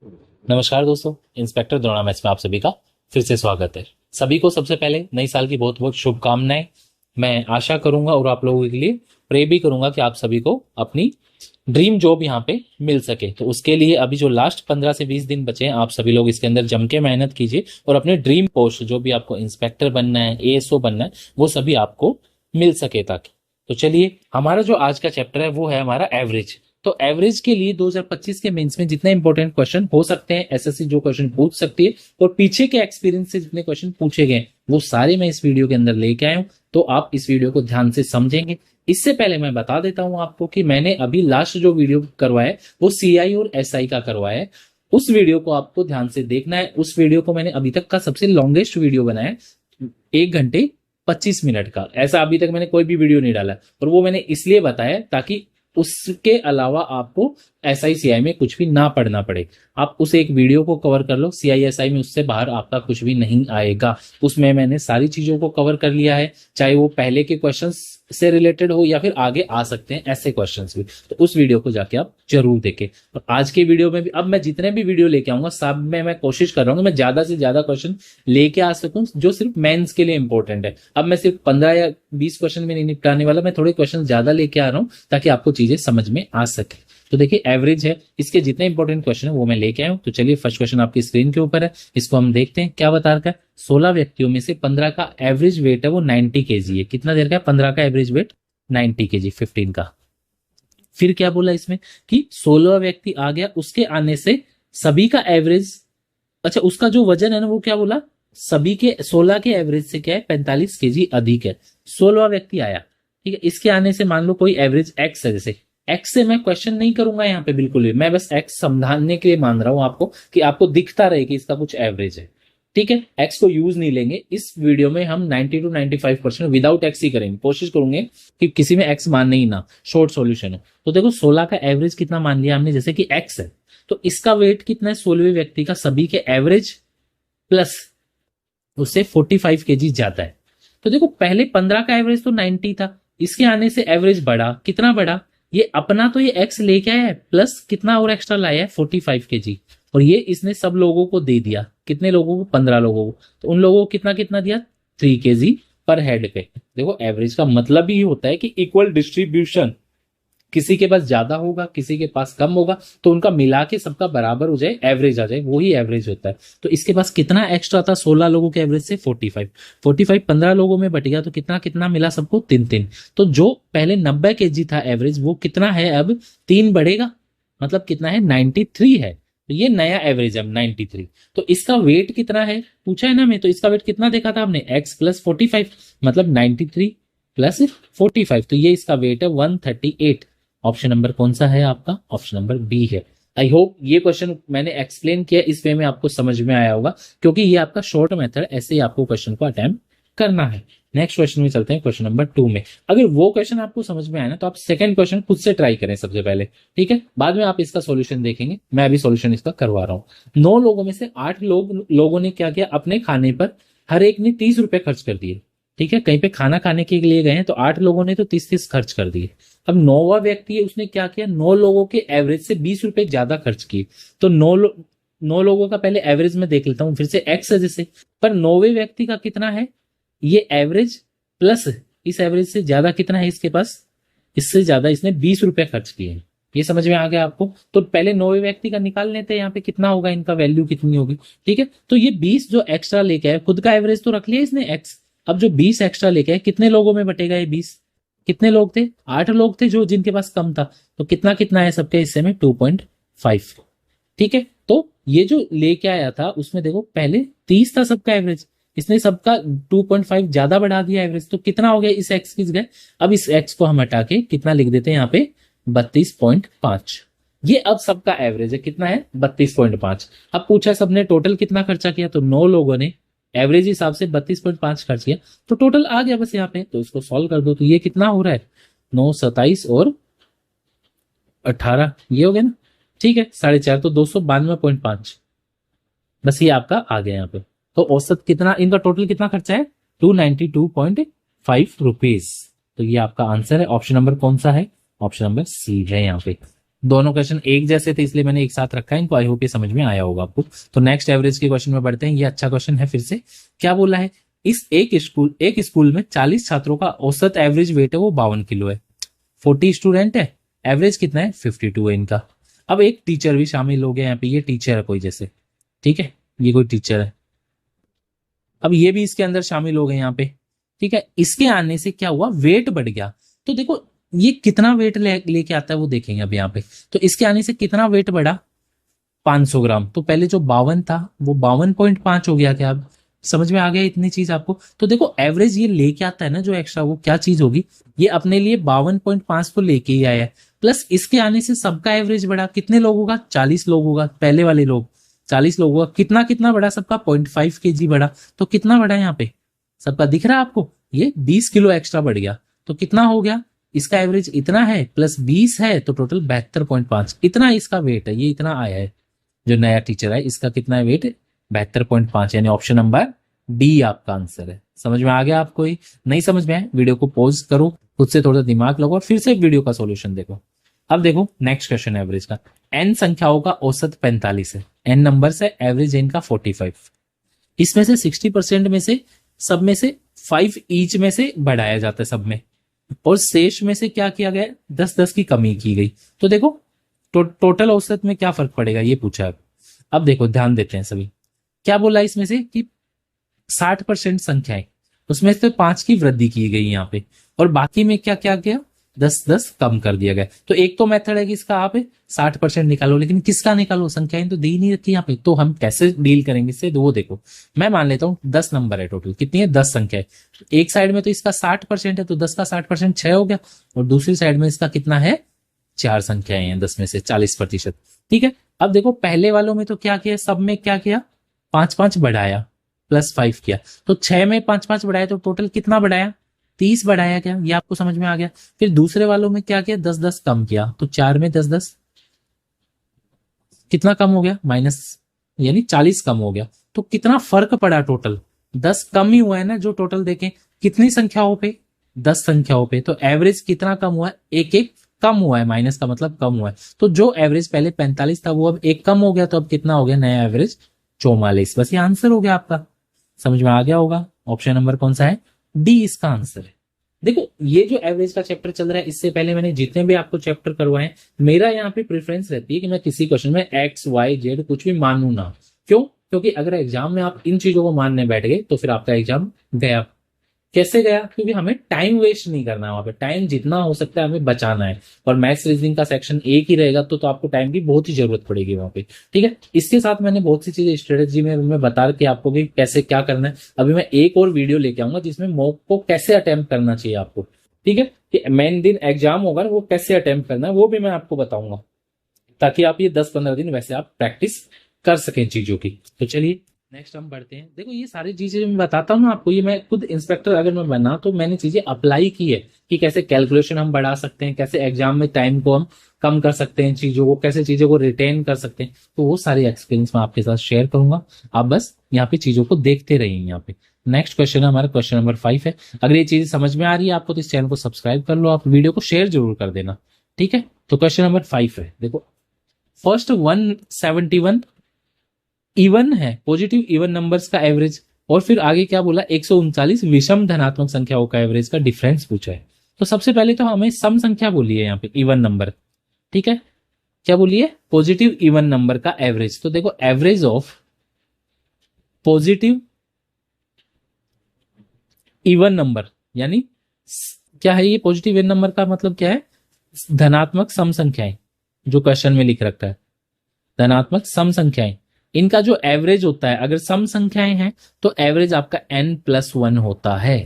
नमस्कार दोस्तों, inspector Drona maths में आप सभी का फिर से स्वागत है। सभी को सबसे पहले नई साल की बहुत बहुत शुभकामनाएं। मैं आशा करूंगा और आप लोगों के लिए प्रे भी करूंगा कि आप सभी को अपनी ड्रीम जॉब यहाँ पे मिल सके। तो उसके लिए अभी जो लास्ट 15 से 20 दिन बचे हैं, आप सभी लोग इसके अंदर जम के मेहनत कीजिए और अपने ड्रीम पोस्ट जो भी आपको इंस्पेक्टर बनना है, एएसओ बनना है, वो सभी आपको मिल सके। ताकि तो चलिए, हमारा जो आज का चैप्टर है वो है हमारा एवरेज। तो एवरेज के लिए 2025 के मेंस में जितने इंपॉर्टेंट क्वेश्चन हो सकते हैं, एसएससी जो क्वेश्चन पूछ सकती है और पीछे के एक्सपीरियंस से जितने क्वेश्चन पूछे गए वो सारे मैं इस वीडियो के अंदर लेके आया हूं। तो आप इस वीडियो को ध्यान से समझेंगे। इससे पहले मैं बता देता हूं आपको कि मैंने अभी लास्ट जो वीडियो करवाया है वो सीआई और एसआई का करवाया है। उस वीडियो को आपको ध्यान से देखना है। उस वीडियो को मैंने अभी तक का सबसे लॉन्गेस्ट वीडियो बनाया है, 1 घंटे 25 मिनट का। ऐसा अभी तक मैंने कोई भी वीडियो नहीं डाला और वो मैंने इसलिए बताया ताकि उसके अलावा आपको एसआई सीआई में कुछ भी ना पढ़ना पड़े। आप उस एक वीडियो को कवर कर लो, सीआई एसआई में उससे बाहर आपका कुछ भी नहीं आएगा। उसमें मैंने सारी चीजों को कवर कर लिया है, चाहे वो पहले के क्वेश्चंस से रिलेटेड हो या फिर आगे आ सकते हैं ऐसे क्वेश्चंस भी। तो उस वीडियो को जाके आप जरूर देखें। और आज के वीडियो में भी अब मैं जितने भी वीडियो लेके आऊंगा सब में मैं कोशिश कर रहा हूँ मैं ज्यादा से ज्यादा क्वेश्चन लेके आ सकूं जो सिर्फ मेंस के लिए इंपॉर्टेंट है। अब मैं सिर्फ 15 या 20 क्वेश्चन में नहीं निपटाने वाला, मैं थोड़े क्वेश्चन ज्यादा लेके आ रहा हूँ ताकि आपको चीजें समझ में आ सके। तो देखिए, एवरेज है, इसके जितने इंपॉर्टेंट क्वेश्चन है वो मैं लेके आया हूं। तो चलिए, फर्स्ट क्वेश्चन आपकी स्क्रीन के ऊपर है, इसको हम देखते हैं क्या बता रखा है। 16 व्यक्तियों में से 15 का एवरेज वेट है वो 90 केजी है। कितना देर का है? 15 का एवरेज वेट 90 केजी, 15 का। फिर क्या बोला इसमें कि 16 व्यक्ति आ गया, उसके आने से सभी का एवरेज, अच्छा उसका जो वजन है ना वो क्या बोला, सभी के 16 के एवरेज से क्या है 45 केजी अधिक है। 16 व्यक्ति आया, ठीक है। इसके आने से मान लो कोई एवरेज एक्स है, जैसे एक्स से मैं क्वेश्चन नहीं करूंगा यहाँ पे बिल्कुल भी, मैं बस एक्स समझाने के लिए मान रहा हूं आपको कि आपको दिखता रहे कि इसका कुछ एवरेज है, ठीक है। एक्स को यूज नहीं लेंगे इस वीडियो में, हम 90 to 95% विदाउट एक्स ही करेंगे। कोशिश करूंगे कि किसी में एक्स मानने ही ना, शॉर्ट सॉल्यूशन हो। तो देखो 16 का एवरेज कितना मान लिया हमने, जैसे कि एक्स है, तो इसका वेट कितना है 16वें व्यक्ति का, सभी के एवरेज प्लस उससे 45 केजी ज्यादा है। तो देखो पहले 15 का एवरेज तो 90 था, इसके आने से एवरेज बढ़ा, कितना बढ़ा, ये अपना तो ये एक्स लेके आया है प्लस कितना और एक्स्ट्रा लाया है 45 केजी, और ये इसने सब लोगों को दे दिया। कितने लोगों को? 15 लोगों को। तो उन लोगों को कितना कितना दिया? 3 केजी पर हेड पे। देखो एवरेज का मतलब ही होता है कि इक्वल डिस्ट्रीब्यूशन, किसी के पास ज्यादा होगा किसी के पास कम होगा, तो उनका मिला के सबका बराबर हो जाए, एवरेज आ जाए, वो ही एवरेज होता है। तो इसके पास कितना एक्स्ट्रा था 16 लोगों के एवरेज से? 45 15 लोगों में बट गया तो कितना कितना मिला सबको? 3 3। तो जो पहले 90 केजी था एवरेज वो कितना है अब? 3 बढ़ेगा, मतलब कितना है? 93 है। तो ये नया एवरेज है 93। तो इसका वेट कितना है पूछा है ना मैं, तो इसका वेट कितना देखा था हमने? एक्स प्लस 45, मतलब 93 प्लस 45, तो ये इसका वेट है 138। ऑप्शन नंबर कौन सा है आपका? ऑप्शन नंबर बी है। आई होप ये क्वेश्चन मैंने एक्सप्लेन किया इस वे में आपको समझ में आया होगा, क्योंकि ये आपका शॉर्ट मेथड, ऐसे ही आपको क्वेश्चन को अटेम्प्ट करना है। नेक्स्ट क्वेश्चन में चलते हैं, क्वेश्चन नंबर 2 में। अगर वो क्वेश्चन आपको समझ में आया ना तो आप सेकंड क्वेश्चन खुद से ट्राई करें सबसे पहले, ठीक है। बाद में आप इसका सॉल्यूशन देखेंगे, मैं अभी सॉल्यूशन इसका करवा रहा हूं। 9 लोगों में से 8 लोगों ने क्या किया, अपने खाने पर हर एक ने 30 रुपए खर्च कर दिए, ठीक है। कहीं पे खाना खाने के लिए गए हैं तो 8 लोगों ने तो 30 खर्च कर दिए। अब 9वां व्यक्ति है, उसने क्या किया, 9 लोगों के एवरेज से 20 रुपए ज्यादा खर्च किए। तो 9 लोगों का पहले एवरेज में देख लेता हूं, फिर से एक्स है जैसे, पर 9वें व्यक्ति का कितना है, ये एवरेज प्लस इस एवरेज से ज्यादा कितना है इसके पास, इससे ज्यादा इसने 20 रुपए खर्च किए हैं। ये समझ में आ गया आपको? तो पहले 9वें व्यक्ति का निकाल लेते हैं, यहाँ पे कितना होगा, इनका वैल्यू कितनी होगी, ठीक है। तो ये 20 जो एक्स्ट्रा लेके आए, खुद का एवरेज तो रख लिया इसने एक्स, अब जो 20 एक्स्ट्रा लेके आए कितने लोगों में बटेगा ये 20? कितने लोग थे? 8 लोग थे जो जिनके पास कम था, तो कितना कितना है सबके हिस्से में? 2.5, ठीक है। तो ये जो लेके आया था उसमें देखो पहले 30 था सबका एवरेज, इसने सबका 2.5 ज्यादा बढ़ा दिया एवरेज, तो कितना हो गया इस एक्स की जगह? अब इस एक्स को हम हटा के कितना लिख देते हैं यहाँ पे? 32.5। ये अब सबका एवरेज है, कितना है? 32.5। अब पूछा सबने टोटल कितना खर्चा किया, तो 9 लोगों ने एवरेज हिसाब से 32.5 खर्च किया, तो टोटल आ गया बस यहाँ पे। तो इसको सॉल्व कर दो, तो ये कितना हो रहा है? 9 27 और 18, ये हो गया ना, ठीक है। 4.5 तो 292.5, बस ये आपका आ गया यहाँ पे। तो औसत कितना, इनका टोटल कितना खर्चा है? 292.5 रुपीज। तो ये आपका आंसर है। ऑप्शन नंबर कौन सा है? ऑप्शन नंबर सी है यहाँ पे। दोनों क्वेश्चन एक जैसे थे इसलिए मैंने एक साथ रखा है इनको, आई होप ये समझ में आया होगा आपको। तो नेक्स्ट एवरेज के क्वेश्चन में बढ़ते हैं। ये अच्छा क्वेश्चन है फिर से। क्या बोला है, इस एक स्कूल में 40 छात्रों का औसत एवरेज वेट है वो 52 किलो है। 40 स्टूडेंट है, एवरेज कितना है 52 है इनका। अब एक टीचर भी शामिल हो गया यहाँ पे, ये टीचर है कोई जैसे, ठीक है, ये कोई टीचर है। अब ये भी इसके अंदर शामिल हो गए यहाँ पे, ठीक है। इसके आने से क्या हुआ, वेट बढ़ गया। तो देखो ये कितना वेट लेके आता है वो देखेंगे अब यहाँ पे। तो इसके आने से कितना वेट बढ़ा, 500 ग्राम। तो पहले जो 52 था वो 52.5 हो गया। क्या अब समझ में आ गया इतनी चीज आपको? तो देखो एवरेज ये लेके आता है ना जो एक्स्ट्रा, वो क्या चीज होगी, ये अपने लिए 52.5 को लेके ही आया है। प्लस इसके आने से सबका एवरेज बढ़ा। कितने लोग होगा, 40 लोग होगा, पहले वाले लोग 40 लोग होगा। कितना कितना बढ़ा सबका, 0.5 kg बढ़ा। तो कितना बढ़ा यहाँ पे सबका दिख रहा है आपको, ये 20 किलो एक्स्ट्रा बढ़ गया। तो कितना हो गया, इसका एवरेज इतना है प्लस 20 है तो टोटल 72.5 इतना इसका वेट है। ये इतना आया है जो नया टीचर है, इसका कितना है वेट, 72.5, यानी ऑप्शन नंबर डी आपका आंसर है। समझ में आ गया आपको? ही नहीं समझ में आया वीडियो को पॉज करो, खुद से थोड़ा दिमाग लगाओ और फिर से वीडियो का सॉल्यूशन देखो। अब देखो नेक्स्ट क्वेश्चन एवरेज का। एन संख्याओं का औसत 45 है, एन नंबर से एवरेज एन का 45। इसमें से 60% में से सब में से 5 ईच में से बढ़ाया जाता है सब में, और शेष में से क्या किया गया, 10-10 की कमी की गई। तो देखो टोटल औसत में क्या फर्क पड़ेगा ये पूछा है। अब देखो ध्यान देते हैं सभी, क्या बोला इसमें से कि 60% संख्याएं, उसमें से 5 की वृद्धि की गई यहाँ पे, और बाकी में क्या क्या किया, 10-10 कम कर दिया गया। तो एक तो मेथड है कि इसका आप 60% निकालो, लेकिन किसका निकालो, संख्याएं तो दी ही नहीं रखी यहाँ पे। तो हम कैसे डील करेंगे इससे, तो वो देखो। मैं मान लेता हूँ 10 नंबर है टोटल, कितनी है 10 संख्याएं। एक साइड में तो इसका 60% है, तो 10 का 60% 6 हो गया, और दूसरी साइड में इसका कितना है, 4 संख्याएं हैं 10 में से 40%। ठीक है। अब देखो पहले वालों में तो क्या किया, सब में क्या किया, 5-5 बढ़ाया प्लस 5 किया। तो 6 में 5-5 बढ़ाया तो टोटल कितना बढ़ाया, 30 बढ़ाया। क्या ये आपको समझ में आ गया? फिर दूसरे वालों में क्या किया, 10-10 कम किया। तो 4 में 10-10 कितना कम हो गया, माइनस, यानी 40 कम हो गया। तो कितना फर्क पड़ा, टोटल 10 कम ही हुआ है ना। जो टोटल देखें कितनी संख्याओं पे, 10 संख्याओं पे, तो एवरेज कितना कम हुआ है, एक एक कम हुआ है, माइनस का मतलब कम हुआ है। तो जो एवरेज पहले 45 था वो अब एक कम हो गया, तो अब कितना हो गया नया एवरेज, 44। बस ये आंसर हो गया आपका, समझ में आ गया होगा। ऑप्शन नंबर कौन सा है, डी इसका आंसर है। देखो ये जो एवरेज का चैप्टर चल रहा है, इससे पहले मैंने जितने भी आपको चैप्टर करवाए, मेरा यहाँ पे प्रेफरेंस रहती है कि मैं किसी क्वेश्चन में एक्स वाई जेड कुछ भी मानू ना। क्यों? क्योंकि अगर एग्जाम में आप इन चीजों को मानने बैठ गए तो फिर आपका एग्जाम गया। कैसे गया? क्योंकि हमें टाइम वेस्ट नहीं करना है, वहां पे टाइम जितना हो सकता है हमें बचाना है। और मैथ्स रीजनिंग का सेक्शन एक ही रहेगा तो आपको टाइम की बहुत ही जरूरत पड़ेगी वहां पे। ठीक है। इसके साथ मैंने बहुत सी चीजें स्ट्रेटेजी में मैं बता के आपको कि कैसे क्या करना है। अभी मैं एक और वीडियो लेके आऊंगा जिसमें मॉक को कैसे अटेम्प्ट करना चाहिए आपको। ठीक है, कि मेन दिन एग्जाम होगा ना, वो कैसे अटेम्प्ट करना है वो भी मैं आपको बताऊंगा, ताकि आप ये 10-15 दिन वैसे आप प्रैक्टिस कर सकें चीजों की। तो चलिए नेक्स्ट हम बढ़ते हैं। देखो ये सारी चीजें मैं बताता हूँ ना आपको, ये मैं खुद इंस्पेक्टर अगर मैं बना तो मैंने चीजें अप्लाई की है कि कैसे कैलकुलेशन हम बढ़ा सकते हैं, कैसे एग्जाम में टाइम को हम कम कर सकते हैं, चीजों को कैसे चीजों को रिटेन कर सकते हैं। तो वो सारी एक्सपीरियंस मैं आपके साथ शेयर करूंगा। आप बस यहाँ पे चीजों को देखते रहिए। यहाँ पे नेक्स्ट क्वेश्चन है हमारा, क्वेश्चन नंबर 5 है। अगर ये चीज समझ में आ रही है आपको तो इस चैनल को सब्सक्राइब कर लो, आप वीडियो को शेयर जरूर कर देना। ठीक है। तो क्वेश्चन नंबर 5 है, देखो फर्स्ट 171 इवन है, पॉजिटिव इवन नंबर्स का एवरेज, और फिर आगे क्या बोला, 139 विषम धनात्मक संख्याओं का एवरेज का डिफरेंस पूछा है। तो सबसे पहले तो हमें सम संख्या बोली है यहाँ पे, इवन नंबर। ठीक है, क्या बोली है, पॉजिटिव इवन नंबर का एवरेज। तो देखो average of positive even number, यानी क्या है ये पॉजिटिव इवन नंबर का मतलब क्या है, धनात्मक सम संख्याएं, जो क्वेश्चन में लिख रखा है धनात्मक सम संख्याएं, इनका जो एवरेज होता है, अगर सम संख्याएं हैं तो एवरेज आपका n+1 होता है।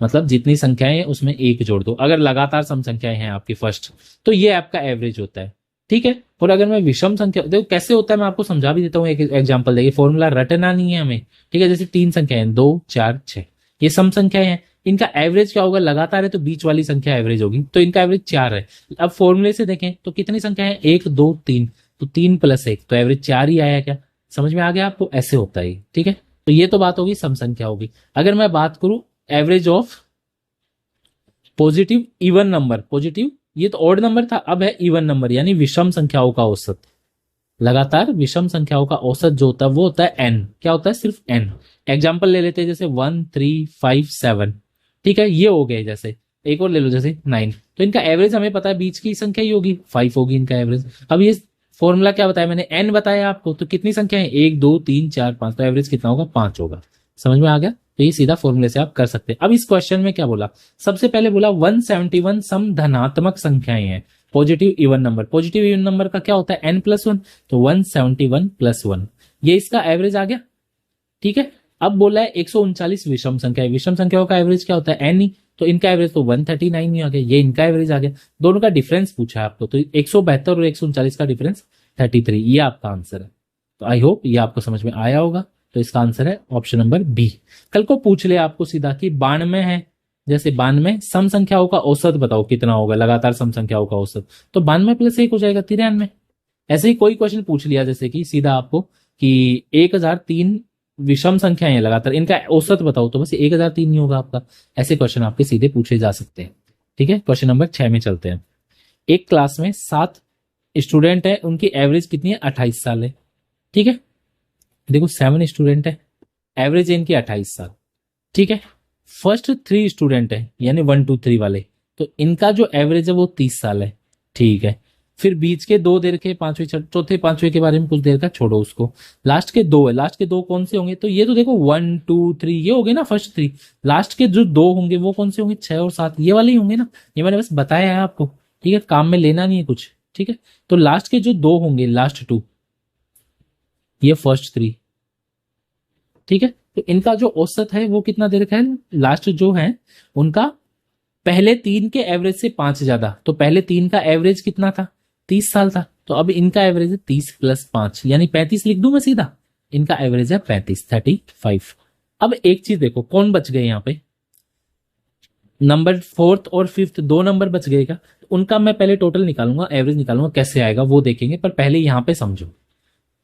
मतलब जितनी संख्याएं हैं उसमें एक जोड़ दो। अगर लगातार सम संख्याएं हैं आपकी फर्स्ट, तो ये आपका एवरेज होता है। ठीक है। और अगर मैं विषम संख्या, देखो कैसे होता है मैं आपको समझा भी देता हूँ, एक एग्जाम्पल देखिए, फॉर्मूला रटना नहीं है हमें। ठीक है, जैसे 3 संख्याएं 2 4 6, ये सम संख्याएं हैं, इनका एवरेज क्या होगा, लगातार है तो बीच वाली संख्या एवरेज होगी, तो इनका एवरेज 4 है। अब फॉर्मूले से देखें तो कितनी संख्या है, 1 2 3, तो 3 + 1 तो एवरेज 4 ही आया। क्या समझ में आ गया आपको? ऐसे होता है। ठीक है, तो ये तो बात होगी सम संख्या होगी। अगर मैं बात करूं average of positive even number, positive ये तो ऑड नंबर था, अब है इवन नंबर यानी विषम संख्याओं का औसत। लगातार विषम संख्याओं का औसत जो होता है वो होता है एन। क्या होता है? सिर्फ एन। एग्जाम्पल ले लेते हैं जैसे 1 3 5 7, ठीक है, ये हो गए। जैसे एक और ले लो जैसे 9, तो इनका एवरेज हमें पता है बीच की संख्या ही होगी, 5 होगी इनका एवरेज। अब ये फॉर्मूला क्या बताया मैंने? एन बताया आपको, तो कितनी संख्या है? 1 2 3 4 5, तो एवरेज कितना होगा? 5 होगा। समझ में आ गया? तो ये सीधा फॉर्मूले से आप कर सकते हैं। अब इस क्वेश्चन में क्या बोला? सबसे पहले बोला 171 सम धनात्मक संख्याएं हैं, positive even number. Positive even number का क्या होता है? n प्लस वन, तो 171 प्लस वन, ये इसका एवरेज आ गया, ठीक है। अब बोला है 139 विषम संख्या है, विषम संख्याओं का एवरेज क्या होता है? एन ही, तो इनका एवरेज तो 139 ही आ गया, ये इनका एवरेज आ गया। दोनों का डिफरेंस पूछा है आपको, तो 172 और 139 का डिफरेंस 33, ये आपका आंसर है। तो आई होप ये आपको समझ में आया होगा। तो इसका आंसर है ऑप्शन नंबर बी। कल को पूछ ले आपको सीधा कि 92 है, जैसे 92 सम संख्याओं का औसत बताओ कितना होगा, लगातार सम संख्याओं का औसत, तो 92 प्लस 1 हो जाएगा 93। ऐसे ही कोई क्वेश्चन पूछ लिया जैसे कि सीधा आपको कि 1003 विषम संख्याएं हैं लगातार, इनका औसत बताओ, तो बस 1003 नहीं होगा आपका। ऐसे क्वेश्चन आपके सीधे पूछे जा सकते हैं, ठीक है। क्वेश्चन नंबर 6 में चलते हैं। एक क्लास में 7 स्टूडेंट है, उनकी एवरेज कितनी है? 28 साल है, ठीक है। देखो 7 स्टूडेंट है, एवरेज है इनकी 28 साल, ठीक है। फर्स्ट 3 स्टूडेंट है यानी 1 2 3 वाले, तो इनका जो एवरेज है वो 30 साल है, ठीक है। फिर बीच के 2 देर के, पांचवें चौथे पांचवें के बारे में कुछ देर का छोड़ो उसको, लास्ट के 2 है, लास्ट के 2 कौन से होंगे? तो ये तो देखो 1 2 3 ये हो गए ना फर्स्ट 3, लास्ट के जो 2 होंगे वो कौन से होंगे? 6 और 7, ये वाले ही होंगे ना, ये मैंने बस बताया है आपको, ठीक है, काम में लेना नहीं है कुछ, ठीक है। तो लास्ट के जो 2 होंगे, लास्ट 2, ये फर्स्ट 3, ठीक है। तो इनका जो औसत है वो कितना दे रखा है? लास्ट जो है उनका पहले 3 के एवरेज से 5 ज्यादा, तो पहले 3 का एवरेज कितना था? 30 साल था, तो अब इनका एवरेज है 30 प्लस 5 यानी 35 लिख दूं मैं सीधा। इनका एवरेज है 35। अब एक चीज देखो, कौन बच गए यहाँ पे? नंबर 4th और 5th 2 नंबर बच गए का, तो उनका मैं पहले टोटल निकालूंगा, एवरेज निकालूंगा, कैसे आएगा वो देखेंगे, पर पहले यहाँ पे समझो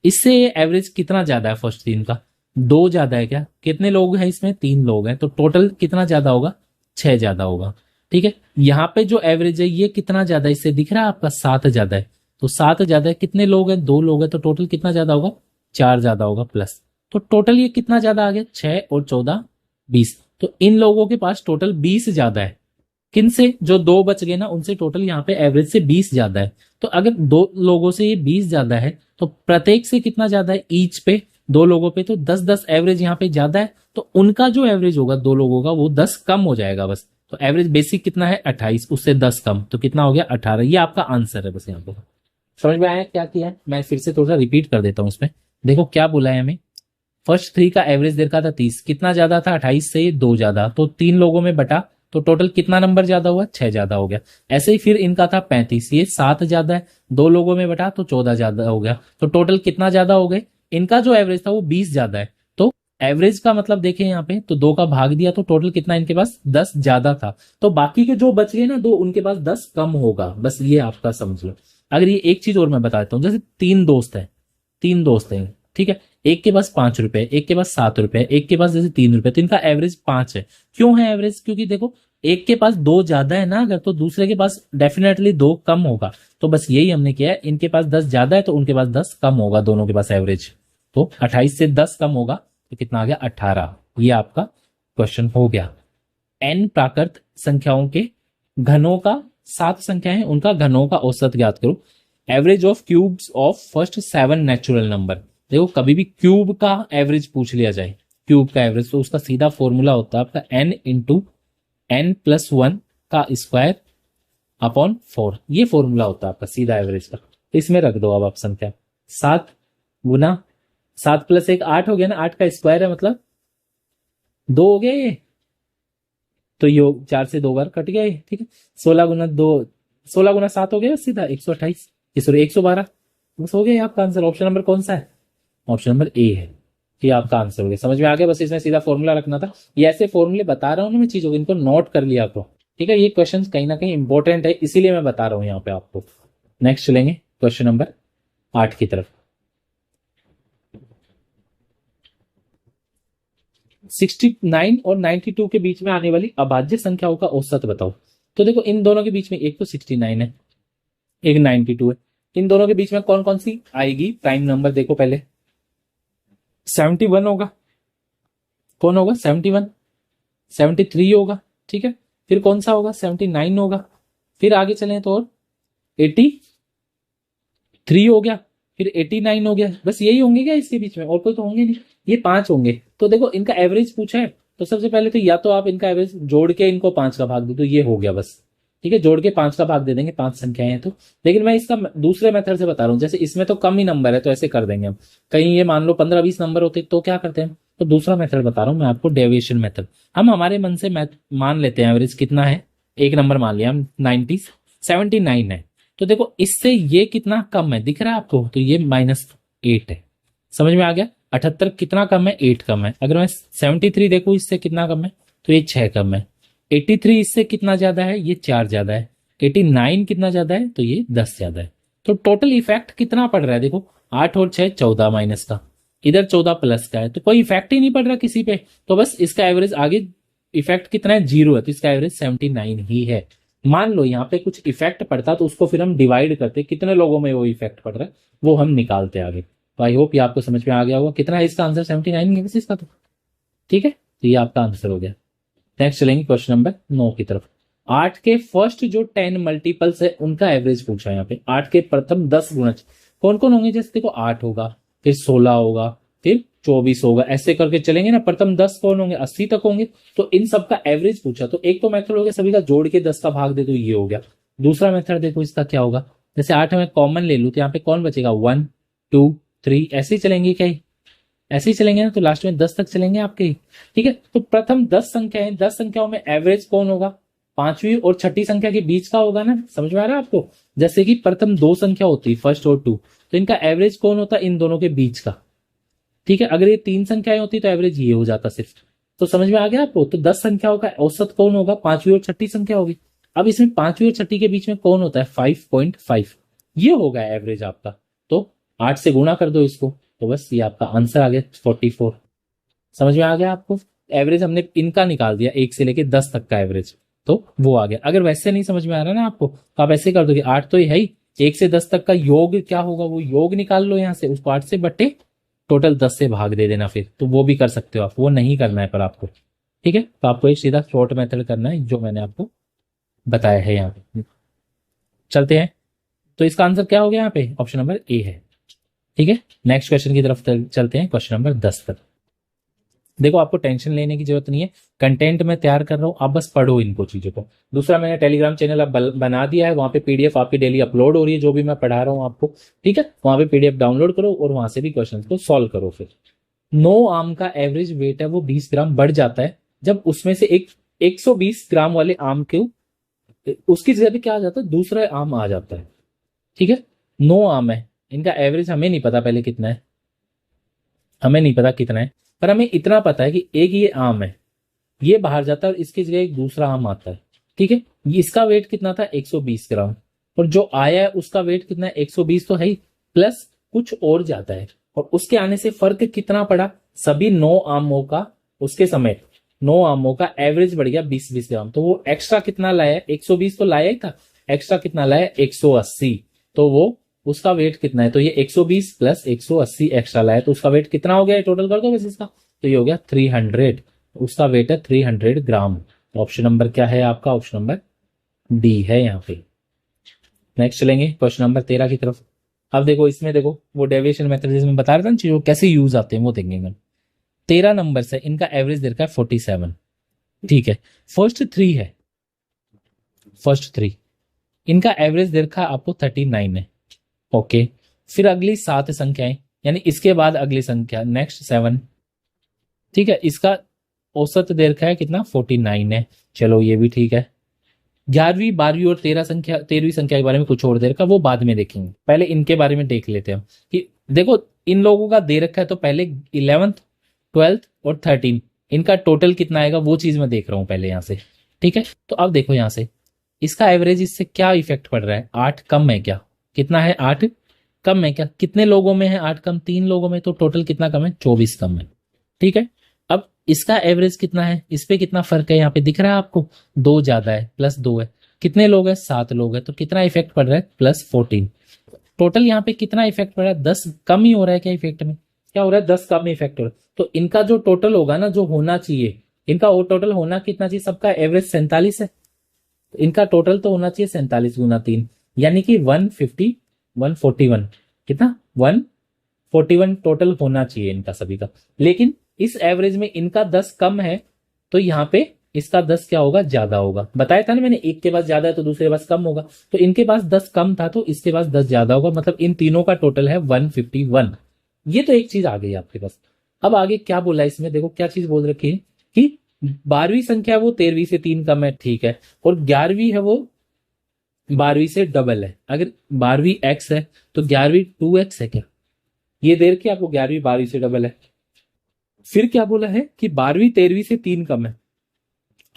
इससे एवरेज कितना ज्यादा है फर्स्ट 3 का? 2 ज्यादा है क्या? कितने लोग हैं इसमें? 3 लोग हैं, तो टोटल कितना ज्यादा होगा? 6 ज्यादा होगा, ठीक है। यहाँ पे जो एवरेज है ये कितना ज्यादा है? इससे दिख रहा है आपका 7 ज्यादा है, तो 7 ज्यादा है, कितने लोग हैं? 2 लोग हैं, तो टोटल कितना ज्यादा होगा? 4 ज्यादा होगा प्लस, तो टोटल ये कितना ज्यादा आ गया? 6 और 14 20, तो इन लोगों के पास टोटल 20 ज्यादा है। किन से? जो 2 बच गए ना उनसे टोटल यहाँ पे एवरेज से 20 ज्यादा है। तो अगर 2 लोगों से ये 20 ज्यादा है, तो प्रत्येक से कितना ज्यादा है? ईच पे 2 लोगों पे तो 10 एवरेज यहाँ पे ज्यादा है, तो उनका जो एवरेज होगा 2 लोगों का वो 10 कम हो जाएगा बस। तो एवरेज बेसिक कितना है? 28, उससे 10 कम, तो कितना हो गया? 18। ये आपका आंसर है बस। यहाँ पे समझ में आया क्या किया है? मैं फिर से थोड़ा सा रिपीट कर देता हूँ इसमें। देखो क्या बोला है हमें, फर्स्ट 3 का एवरेज देखा था 30, कितना ज्यादा था? 28 से 2 ज्यादा, तो 3 लोगों में बटा, तो टोटल कितना नंबर ज्यादा हुआ? 6 ज्यादा हो गया। ऐसे ही फिर इनका था 35, ये 7 ज्यादा है, 2 लोगों में बटा तो 14 ज्यादा हो गया, तो टोटल कितना ज्यादा हो गए? इनका जो एवरेज था वो 20 ज्यादा है, तो एवरेज का मतलब देखें यहाँ पे, तो 2 का भाग दिया तो टोटल कितना इनके पास? 10 ज्यादा था, तो बाकी के जो बच गए ना 2, उनके पास 10 कम होगा, बस ये आपका समझ लो। अगर ये एक चीज और मैं बता देता हूँ, जैसे 3 दोस्त हैं, ठीक है, एक के पास 5 रुपए, एक के पास 7 रुपए, एक के पास जैसे 3 रुपए, तो इनका एवरेज 5 है। क्यों है एवरेज? क्योंकि देखो एक के पास 2 ज्यादा है ना अगर, तो दूसरे के पास डेफिनेटली 2 कम होगा, तो बस यही हमने किया है। इनके पास 10 ज्यादा है तो उनके पास 10 कम होगा, दोनों के पास एवरेज, तो 28 से 10 कम होगा, तो कितना आ गया? 18। ये आपका क्वेश्चन हो गया। एन प्राकृत संख्याओं के घनों का, 7 संख्याएं उनका घनों का औसत ज्ञात करो। Average of cubes of first 7 natural number. देखो कभी भी क्यूब का एवरेज पूछ लिया जाए, क्यूब का एवरेज, तो उसका सीधा फॉर्मूला होता है आपका n इंटू n प्लस 1 का स्क्वायर अपॉन 4, ये फॉर्मूला होता है आपका सीधा एवरेज का। तो इसमें रख दो अब आप संख्या, 7 गुना 7 प्लस 1 8 हो गया ना, 8 का स्क्वायर है मतलब 2 हो गया ये, तो ये 4 से 2 बार कट गया ये, ठीक है। 16 गुना 2, 16 गुना 7 हो गया सीधा 128, सॉरी 112, बस हो गया आपका आंसर। ऑप्शन नंबर कौन सा है? ऑप्शन नंबर ए है, ये आपका आंसर हो गया। समझ में आ गया? बस इसमें सीधा फॉर्मूला रखना था। ये ऐसे फॉर्मूले बता रहा हूँ ना मैं चीजों को, इनको नोट कर लिया करो, ठीक है। ये क्वेश्चन कहीं ना कहीं इंपॉर्टेंट है, इसीलिए मैं बता रहा हूँ यहाँ पे आपको। नेक्स्ट चलेंगे क्वेश्चन नंबर 8 की तरफ। 69 और 92 के बीच में आने वाली अभाज्य संख्याओं का औसत बताओ। तो देखो इन दोनों के बीच में एक तो 69 है, एक 92 है, इन दोनों के बीच में कौन कौन सी आएगी प्राइम नंबर? देखो पहले 71 होगा, कौन होगा 71, 73 होगा, ठीक है, फिर कौन सा होगा 79 होगा, फिर आगे चलें तो और 83 हो गया, फिर 89 हो गया, बस यही होंगे क्या इसके बीच में? और कोई तो होंगे नहीं, ये 5 होंगे। तो देखो इनका एवरेज पूछा है, तो सबसे पहले तो या तो आप इनका एवरेज जोड़ के इनको 5 का भाग दो, तो ये हो गया बस, ठीक है, जोड़ के 5 का भाग दे देंगे, 5 संख्याएं हैं तो। लेकिन मैं इसका दूसरे मेथड से बता रहा हूँ, जैसे इसमें तो कम ही नंबर है तो ऐसे कर देंगे हम, कहीं ये मान लो 15-20 नंबर होते तो क्या करते हैं, तो दूसरा मेथड बता रहा हूँ मैं आपको, डेविएशन मेथड। हम हमारे मन से मान लेते हैं एवरेज कितना है, एक नंबर मान लिया हम 79 है, तो देखो इससे ये कितना कम है दिख रहा है आपको, तो ये -8 है, समझ में आ गया। 78 कितना कम है, 8 कम है। अगर मैं 73 देखूं इससे कितना कम है, तो ये 6 कम है। 83 इससे कितना ज्यादा है, ये 4 ज्यादा है। 89 कितना ज्यादा है, तो ये 10 ज्यादा है। तो टोटल इफेक्ट कितना पड़ रहा है, देखो 8 और 6 14 माइनस का, इधर 14 प्लस का है, तो कोई इफेक्ट ही नहीं पड़ रहा किसी पे, तो बस इसका एवरेज आगे इफेक्ट कितना है, 0 है, तो इसका एवरेज 79 ही है। मान लो यहाँ पे कुछ इफेक्ट पड़ता तो उसको फिर हम डिवाइड करते, कितने लोगों में वो इफेक्ट पड़ रहा है वो हम निकालते आगे। तो आई होप ये आपको समझ में आ गया होगा। कितना है इसका आंसर, 79 है इसका, तो ठीक है, तो ये आपका आंसर हो गया। नेक्स्ट चलेंगे क्वेश्चन नंबर 9 की तरफ। 8 के फर्स्ट जो 10 मल्टीपल्स है उनका एवरेज पूछा है यहाँ पे। 8 के प्रथम 10 गुणज कौन कौन होंगे, जैसे देखो 8 होगा, फिर 16 होगा, फिर 24 होगा, ऐसे करके चलेंगे ना। प्रथम 10 कौन होंगे, 80 तक होंगे, तो इन सबका एवरेज पूछा। तो एक तो मेथड हो गया सभी का जोड़ के 10 का भाग दे, तो ये हो गया। दूसरा मेथड देखो इसका क्या होगा, जैसे 8 में कॉमन ले लूं तो यहाँ पे कौन बचेगा, 1 2 3, ऐसे ही चलेंगे क्या, ऐसे ही चलेंगे ना, तो लास्ट में 10 तक चलेंगे आपके, ठीक है। तो प्रथम 10 संख्याएं, 10 संख्याओं में एवरेज कौन होगा, पांचवी और छठी संख्या के बीच का होगा ना, समझ में आ रहा है आपको। जैसे कि प्रथम 2 संख्या होती है, फर्स्ट और 2, तो इनका एवरेज कौन होता है, इन दोनों के बीच का, ठीक है। अगर ये 3 संख्याएं होती तो एवरेज ये हो जाता सिर्फ। तो समझ में आ गया आपको। तो 10 संख्याओं का औसत कौन होगा, पांचवी और छठी संख्या होगी। अब इसमें पांचवी और छठी के बीच में कौन होता है, 5.5, ये होगा एवरेज आपका। तो 8 से गुणा कर दो इसको, तो बस ये आपका आंसर आ गया 44। समझ में आ गया आपको। एवरेज हमने इनका निकाल दिया, 1 से लेके 10 तक का एवरेज, तो वो आ गया। अगर वैसे नहीं समझ में आ रहा ना आपको, तो आप ऐसे कर दो कि 8 तो ये है ही, 1 से 10 तक का योग क्या होगा, वो योग निकाल लो यहाँ से, उसको 8 से बटे टोटल 10 से भाग दे देना, फिर तो वो भी कर सकते हो आप, वो नहीं करना है पर आपको, ठीक है। तो आपको एक सीधा शॉर्ट मेथड करना है जो मैंने आपको बताया है यहाँ पे। चलते हैं, तो इसका आंसर क्या हो गया यहाँ पे, ऑप्शन नंबर ए है, ठीक है। नेक्स्ट क्वेश्चन की तरफ चलते हैं, क्वेश्चन नंबर 10 तक। देखो आपको टेंशन लेने की जरूरत नहीं है, कंटेंट मैं तैयार कर रहा हूं, आप बस पढ़ो इनको चीजों को। दूसरा मैंने टेलीग्राम चैनल अब बना दिया है, वहां पे पीडीएफ आपकी डेली अपलोड हो रही है, जो भी मैं पढ़ा रहा हूं आपको, ठीक है। वहां पे पीडीएफ डाउनलोड करो और वहां से भी क्वेश्चन को सॉल्व करो। फिर 9 आम का एवरेज वेट है वो 20 ग्राम बढ़ जाता है जब उसमें से एक 120 ग्राम वाले आम के उसकी जगह पे क्या आ जाता है, दूसरा आम आ जाता है, ठीक है। 9 आम है, इनका एवरेज हमें नहीं पता पहले कितना है, हमें नहीं पता कितना है, पर हमें इतना पता है कि एक ये आम है, ये बाहर जाता है और इसकी जगह एक दूसरा आम आता है, ठीक है। इसका वेट कितना था, 120 ग्राम, और जो आया है उसका वेट कितना है, 120 तो है ही, प्लस कुछ और जाता है, और उसके आने से फर्क कितना पड़ा, सभी 9 आमों का, उसके समेत 9 आमों का एवरेज बढ़ गया 20-20 ग्राम। तो वो एक्स्ट्रा कितना लाया, 120 तो लाया ही था, एक्स्ट्रा कितना लाया 180, तो वो उसका वेट कितना है, तो ये 120 प्लस 180 एक्स्ट्रा लाया, तो उसका वेट कितना हो गया, टोटल कर दो वैसे इसका, तो ये हो गया 300, उसका वेट है 300 ग्राम। ऑप्शन नंबर क्या है आपका, ऑप्शन नंबर डी है यहाँ पे। नेक्स्ट चलेंगे क्वेश्चन नंबर 13 की तरफ। अब देखो इसमें देखो वो डेविएशन मेथड जिसमें बता रहा था ना चीजों कैसे यूज आते हैं वो देखेंगे। 13 नंबर से इनका एवरेज दे रखा है 47, ठीक है। फर्स्ट 3 है, फर्स्ट 3 इनका एवरेज दे रखा है आपको 39 है, ओके। फिर अगली 7 संख्याएं, यानी इसके बाद अगली संख्या नेक्स्ट 7, ठीक है। इसका औसत दे रखा है कितना, 49 है, चलो ये भी ठीक है। 11वीं 12वीं और 13वीं संख्या के बारे में कुछ और दे रखा, वो बाद में देखेंगे, पहले इनके बारे में देख लेते हैं कि देखो इन लोगों का दे रखा है, तो पहले 11th 12th और 13 इनका टोटल कितना आएगा वो चीज मैं देख रहा हूं पहले यहां से, ठीक है। तो अब देखो यहां से इसका एवरेज, इससे क्या इफेक्ट पड़ रहा है, 8 कम है क्या, कितना है 8 कम है क्या, कितने लोगों में है 8 कम, 3 लोगों में, तो टोटल कितना कम है 24 कम है, ठीक है। अब इसका एवरेज कितना है, इस पे कितना फर्क है, यहाँ पे दिख रहा है आपको 2 ज्यादा है, +2 है, कितने लोग हैं, 7 लोग हैं, तो कितना इफेक्ट पड़ रहा है, +14। टोटल यहाँ पे कितना इफेक्ट पड़ रहा है, 10 कम ही हो रहा है क्या इफेक्ट में, क्या हो रहा है, 10 कम इफेक्ट हो रहा है। तो इनका जो टोटल होगा ना, जो होना चाहिए, इनका वो टोटल होना कितना चाहिए, सबका एवरेज 47 है, तो इनका टोटल तो होना चाहिए 47 गुना 3, यानी कि 141, कितना 141 टोटल होना चाहिए इनका सभी का। लेकिन इस एवरेज में इनका 10 कम है, तो यहाँ पे इसका 10 क्या होगा, ज्यादा होगा। बताया था ना मैंने, एक के पास ज्यादा है तो दूसरे के पास कम होगा, तो इनके पास 10 कम था तो इसके पास 10 ज्यादा होगा, मतलब इन तीनों का टोटल है 151। ये तो एक चीज आ गई आपके पास। अब आगे क्या बोला है इसमें, देखो क्या चीज बोल रखी है कि 12वीं संख्या वो 13वीं से 3 कम है, ठीक है, और 11वीं है वो 12वीं से डबल है। अगर 12वीं x है तो 11वीं 2x है क्या, ये देर के आपको 11वीं 12वीं से डबल है। फिर क्या बोला है कि 12वीं 13वीं से 3 कम है,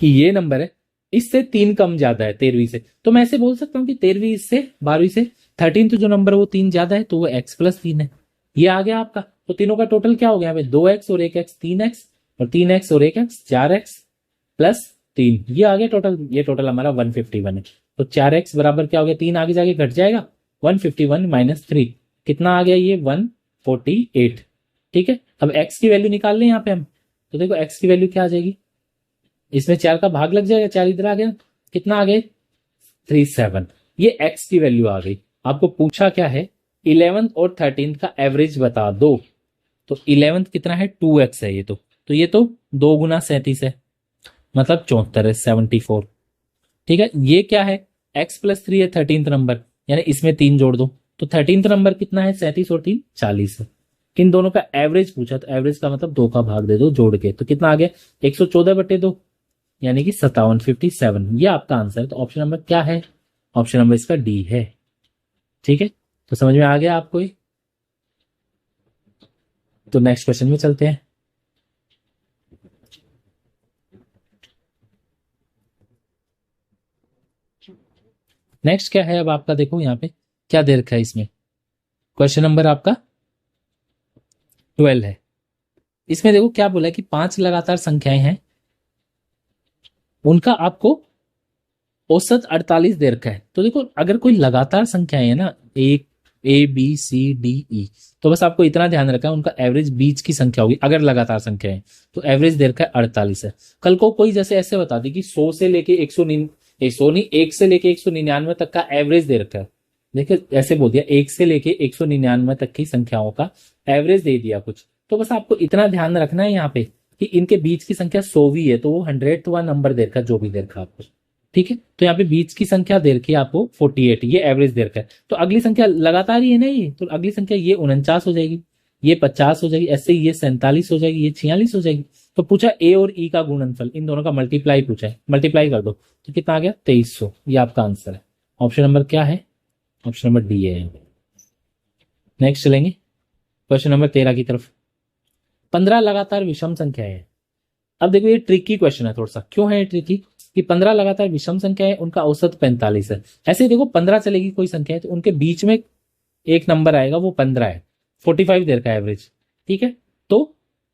कि ये नंबर है इससे 3 कम ज्यादा है 13वीं से, तो मैं ऐसे बोल सकता हूं कि 13वीं इससे 12वीं से 13 तो जो नंबर है वो 3 ज्यादा है, तो वो x+3 है। ये आ गया आपका। तो तीनों का टोटल क्या हो गया, 2x और 1x 3x, और 3x और 1x 4x +3, ये आ गया टोटल। ये टोटल हमारा 151 है। तो 4x बराबर क्या हो गया, 3 आगे जाके घट जाएगा, 151 - 3 कितना आ गया, ये 148। ठीक है, अब x की वैल्यू निकाल लें यहाँ पे हम, तो देखो x की वैल्यू क्या आ जाएगी, इसमें 4 का भाग लग जाएगा, 4 इधर आ गया, कितना आ गया 37। ये x की वैल्यू आ गई। आपको पूछा क्या है, 11th और 13th का एवरेज बता दो। तो 11th कितना है, 2x है, ये तो 2 गुना 37 है, मतलब 74 है, 74। ठीक है, ये क्या है, x+3 है 13th नंबर, यानी इसमें 3 जोड़ दो, तो 13th नंबर कितना है, 37 और 3 40 है। इन दोनों का एवरेज पूछा, तो एवरेज का मतलब 2 का भाग दे दो जोड़ के, तो कितना आ गया 114/2, यानी कि 57, ये आपका आंसर है। तो ऑप्शन नंबर क्या है, ऑप्शन नंबर इसका डी है। ठीक है, तो समझ में आ गया आपको ये। तो नेक्स्ट क्वेश्चन में चलते हैं। नेक्स्ट क्या है अब आपका, देखो यहाँ पे क्या दे रखा है इसमें, क्वेश्चन नंबर आपका 12 है। इसमें देखो क्या बोला है कि 5 लगातार संख्याएं हैं, उनका आपको औसत 48 दे रखा है। तो देखो अगर कोई लगातार संख्याएं है ना, एक ABCDE, तो बस आपको इतना ध्यान रखना है, उनका एवरेज बीच की संख्या होगी अगर लगातार संख्या है, तो एवरेज दे रखा है 48 है। कल को कोई जैसे ऐसे बता दी कि 100 से लेके 100 नहीं 1 से लेके 199 तक का एवरेज दे रखा है, देखिए ऐसे बोल दिया 1 से लेके 199 तक की संख्याओं का एवरेज दे दिया कुछ, तो बस आपको इतना ध्यान रखना है यहाँ पे कि इनके बीच की संख्या 100वीं है, तो वो 100वां नंबर दे रखा, जो भी दे रखा आपको। ठीक है, तो यहाँ पे बीच की संख्या दे रखी है आपको 48, ये एवरेज दे रखा है। तो अगली संख्या लगातार ही है ना ये, तो अगली संख्या ये 49 हो जाएगी, ये 50 हो जाएगी, ऐसे ये 47 हो जाएगी, ये 46 हो जाएगी। तो पूछा ए और ई का गुणनफल, इन दोनों का मल्टीप्लाई पूछा है, मल्टीप्लाई कर दो, तो कितना आ गया 2300, ये आपका आंसर है। ऑप्शन नंबर क्या है, ऑप्शन नंबर डी है। नेक्स्ट चलेंगे क्वेश्चन नंबर 13 की तरफ। 15 लगातार विषम संख्याएं हैं। अब देखो ये ट्रिकी क्वेश्चन है थोड़ा सा, क्यों है ये ट्रिकी, कि 15 लगातार विषम संख्या है, उनका औसत 45 है। ऐसे देखो 15 चलेगी कोई संख्या है, तो उनके बीच में एक नंबर आएगा, वो 15 है, 45 देर का एवरेज। ठीक है, तो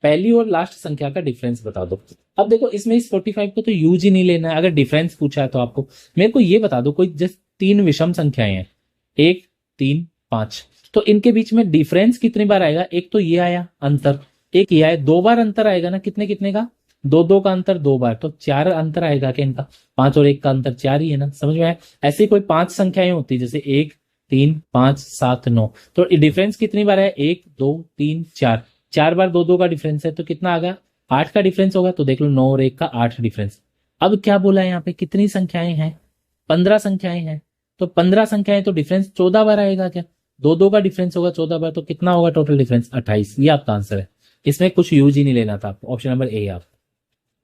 पहली और लास्ट संख्या का डिफरेंस बता दो। अब देखो इसमें इस 45 को तो यूज ही नहीं लेना है, अगर डिफरेंस पूछा है तो आपको मेरे को ये बता दो, कोई जैसे 3 विषम संख्याएं हैं, 1 3 5, तो इनके बीच में डिफरेंस कितनी बार आएगा, एक तो ये आया अंतर, एक ये आया, 2 बार अंतर आएगा ना, कितने कितने का, 2 का अंतर 2 बार, तो 4 अंतर आएगा क्या इनका, 5 और 1 का अंतर 4 ही है ना, समझ में आया। ऐसे कोई 5 संख्याएं होती जैसे 1 3 5 7 9, तो डिफरेंस कितनी बार है, 1 2 3 4, 4 बार 2 का डिफरेंस है, तो कितना आ गया 8 का डिफरेंस होगा। तो देख लो 9 और 1 का 8 डिफरेंस। अब क्या बोला है यहाँ पे, कितनी संख्याएं हैं, 15 संख्याएं हैं, तो 15 संख्याएं तो डिफरेंस 14 बार आएगा क्या, 2 का डिफरेंस होगा 14 बार, तो कितना होगा टोटल डिफरेंस 28। ये आपका आंसर है, इसमें कुछ यूज ही नहीं लेना था आपको, ऑप्शन नंबर ए आप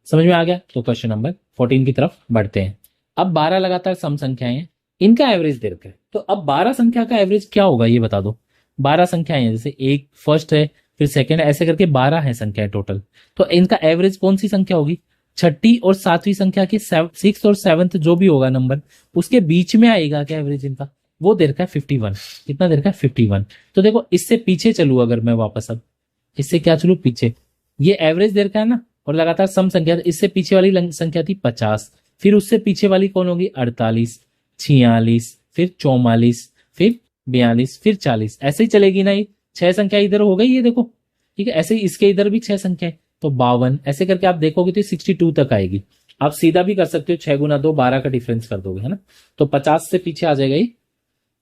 समझ में आ गया। तो क्वेश्चन नंबर 14 की तरफ बढ़ते हैं। अब 12 लगातार सम संख्याएं हैं, इनका एवरेज दे रखा है, तो अब 12 संख्या का एवरेज क्या होगा ये बता दो। 12 संख्याएं हैं, जैसे एक फर्स्ट है फिर सेकंड, ऐसे करके 12 है संख्याएं टोटल, तो इनका एवरेज कौन सी संख्या होगी, छठी और सातवीं संख्या की 6th और 7th जो भी होगा नंबर, उसके बीच में आएगा क्या एवरेज इनका, वो दे रखा है 51। कितना दे रखा है 51। तो देखो इससे पीछे चलू, अगर मैं वापस अब इससे क्या चलू पीछे, ये एवरेज दे रखा है ना, और लगातार सम संख्या, इससे पीछे वाली संख्या थी 50, फिर उससे पीछे वाली कौन होगी, 48, 46, फिर 44, फिर 42, फिर 40, ऐसे ही चलेगी ना। ये 6 संख्या इधर हो गई, ये देखो, ठीक है। ऐसे ही इसके इधर भी 6 संख्या है, तो 52, ऐसे करके आप देखोगे तो 62 तक आएगी। आप सीधा भी कर सकते हो, 6 गुना 2 12 का डिफरेंस कर दोगे, है ना। तो 50 से पीछे आ जाएगा ये।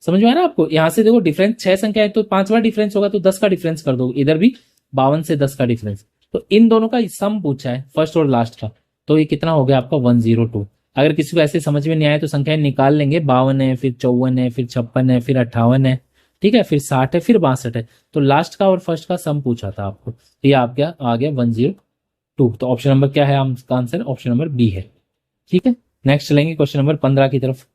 समझ में आ रहा है आपको। यहां से देखो डिफरेंस 6 संख्या है, तो 5वां डिफरेंस होगा तो 10 का डिफरेंस कर दोगे, इधर भी 52 से 10 का डिफरेंस। तो इन दोनों का सम पूछा है, फर्स्ट और लास्ट का। तो ये कितना हो गया आपका, 102। अगर किसी को ऐसे समझ में नहीं आए तो संख्याएं निकाल लेंगे, 52 है, फिर 54 है, फिर 56 है, फिर 58 है, ठीक है, फिर 60 है, फिर 62 है। तो लास्ट का और फर्स्ट का सम पूछा था आपको, तो ये आप क्या आ गया 102। तो ऑप्शन नंबर क्या है आपका आंसर, ऑप्शन नंबर बी है, ठीक है। नेक्स्ट चलेंगे क्वेश्चन नंबर 15 की तरफ।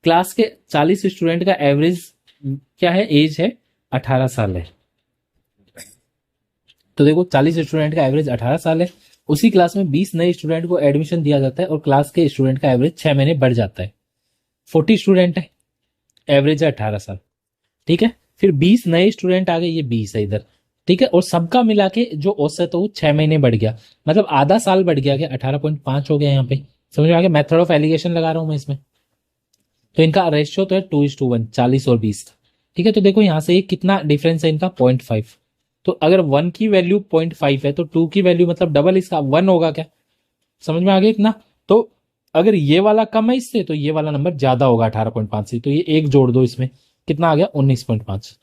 क्लास के 40 स्टूडेंट का एवरेज क्या है, एज है 18 साल है। तो देखो 40 स्टूडेंट का एवरेज 18 साल है, उसी क्लास में 20 नए स्टूडेंट को एडमिशन दिया जाता है और क्लास के स्टूडेंट का एवरेज 6 महीने बढ़ जाता है। 40 स्टूडेंट है, एवरेज है 18 साल, ठीक है। फिर 20 नए स्टूडेंट आ गए, ये 20 है इधर, ठीक है। और सबका मिला के जो औसत है वो 6 महीने बढ़ गया, मतलब आधा साल बढ़ गया, 18.5 हो गया यहाँ पे। समझ में आ गया, मेथड ऑफ एलिगेशन लगा रहा हूं मैं इसमें। तो इनका रेशियो तो है 2:1, 40 और 20, ठीक है। तो देखो यहां से कितना डिफरेंस है इनका, 0.5। तो अगर 1 की वैल्यू 0.5 है तो 2 की वैल्यू मतलब डबल इसका 1 होगा क्या। समझ में आ गया इतना। तो अगर ये वाला कम है इससे तो ये वाला नंबर ज्यादा होगा 18.5 से, तो ये एक जोड़ दो इसमें, कितना आ गया 19.5।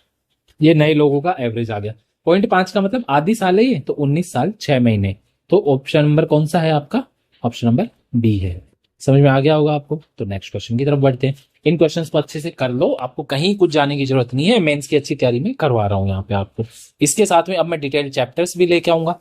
ये नए लोगों का एवरेज आ गया। 0.5 का मतलब आधी साल है ये, तो 19 साल 6 महीने। तो ऑप्शन नंबर कौन सा है आपका, ऑप्शन नंबर बी है। समझ में आ गया होगा आपको। तो नेक्स्ट क्वेश्चन की तरफ बढ़ते हैं। इन क्वेश्चंस को अच्छे से कर लो, आपको कहीं कुछ जाने की जरूरत नहीं है, मेंस की अच्छी तैयारी में करवा रहा हूं यहाँ पे आपको। इसके साथ में अब मैं डिटेल चैप्टर्स भी लेके आऊंगा,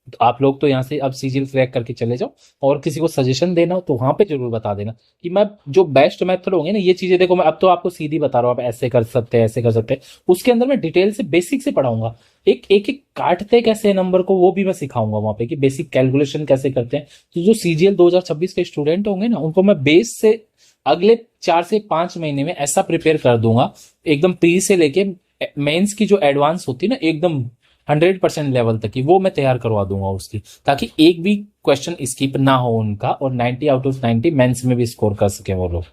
तो आप लोग तो यहाँ से अब सीजीएल क्रैक करके चले जाओ, और किसी को सजेशन देना हो तो वहां पे जरूर बता देना कि मैं जो बेस्ट मेथड होंगे ना, ये चीजें देखो मैं अब तो आपको सीधी बता रहा हूँ, आप ऐसे कर सकते हैं, ऐसे कर सकते हैं। उसके अंदर मैं डिटेल से बेसिक से पढ़ाऊंगा, एक काटते कैसे नंबर को वो भी मैं सिखाऊंगा वहां पे, कि बेसिक कैलकुलेशन कैसे करते हैं। तो जो सीजीएल 2026 के स्टूडेंट होंगे ना, उनको मैं बेस से अगले 4 से 5 महीने में ऐसा प्रिपेयर कर दूंगा, एकदम प्री से लेके मेंस की जो एडवांस होती है ना, एकदम 100% लेवल तक की, वो मैं तैयार करवा दूंगा उसकी, ताकि एक भी क्वेश्चन स्किप ना हो उनका, और 90 आउट ऑफ 90 मेंस में भी स्कोर कर सके वो लोग।